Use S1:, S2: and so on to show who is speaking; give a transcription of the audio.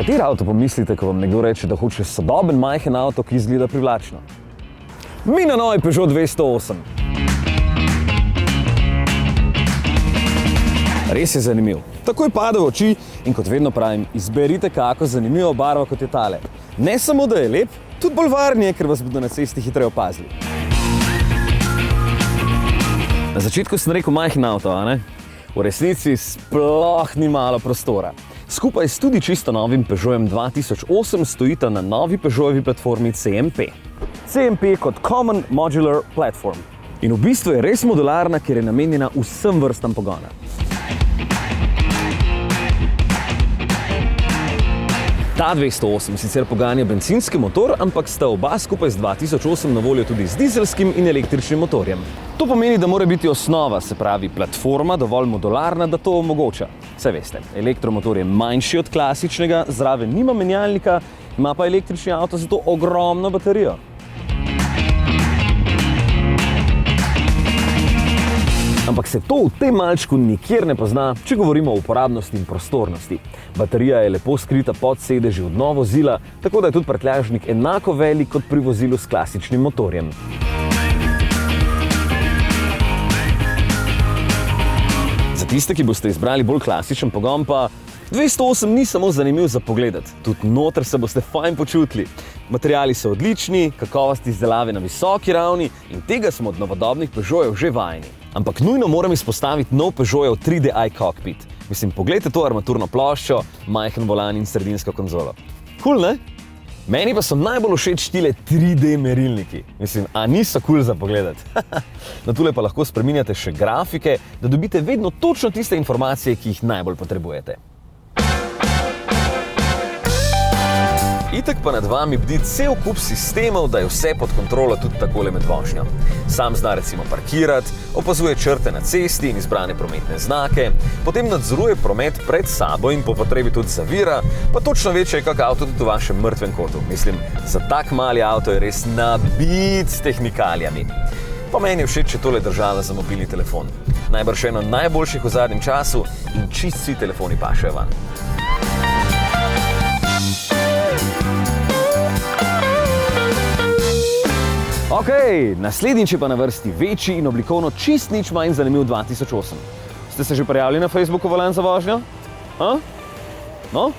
S1: kateri avto pomislite, ko vam nekdo reče, da hoče sodoben majhen avto, ki izgleda privlačno? Mi na novi Peugeot 208. Res je zanimiv. Takoj pade v oči in kot vedno pravim, izberite kako zanimivo barvo kot je tale. Ne samo, da je lep, tudi bolj varen je, ker vas bodo na cesti hitreje opazili. Na začetku sem rekel majhen avto, a ne? V resnici sploh ni malo prostora. Skupaj s tudi čisto novim Peugeotom 2008 stojita na novi Peugeotovi platformi CMP. CMP kot Common Modular Platform. In v bistvu je res modularna, ker je namenjena vsem vrstam pogona. Ta 208 sicer poganja bencinski motor, ampak sta oba skupaj z 2008 na voljo tudi z dizelskim in električnim motorjem. To pomeni, da mora biti osnova, se pravi platforma, dovolj modularna, da to omogoča. Saj veste, elektromotor je manjši od klasičnega, zraven nima menjalnika, ima pa električni avto zato ogromno baterijo. Ampak se to v tem malčku nikjer ne pozna, če govorimo o uporabnosti in prostornosti. Baterija je lepo skrita pod sedeži v dno vozila, tako da je tudi prtljažnik enako velik kot pri vozilu s klasičnim motorjem. Za tiste, ki boste izbrali bolj klasičen pogon, pa 208 ni samo zanimiv za pogledati, tudi noter se boste fajn počutili. Materiali so odlični, kakovost izdelave na visoki ravni in tega smo od novodobnih Peugeotov že vajeni. Ampak nujno moram izpostaviti nov Peugeotov 3D iCockpit. Mislim, poglejte to armaturno ploščo, majhen volan in sredinsko konzolo. Cool, ne? Meni pa so najbolj všeč tile 3D merilniki. Mislim, a niso cool za pogledati? No, tule pa lahko spreminjate še grafike, da dobite vedno točno tiste informacije, ki jih najbolj potrebujete. Itak pa nad vami bdi cel kup sistemov, da je vse pod kontrolo tudi takole med vožnjo. Sam zna recimo parkirati, opazuje črte na cesti in izbrane prometne znake, potem nadzoruje promet pred sabo in po potrebi tudi zavira, pa točno ve, če je kak avto tudi v vašem mrtvem kotu. Mislim, za tak mali avto je res nabit s tehnikalijami. Pa meni je všeč, če tole država za mobilni telefon. Najbrž eno najboljših v zadnjem času in čist vsi telefoni pašejo van. Ok, naslednjič je pa na vrsti večji in oblikovno čist nič manj zanimiv 2008. Ste se že prijavili na Facebooku Volan za vožnjo? No?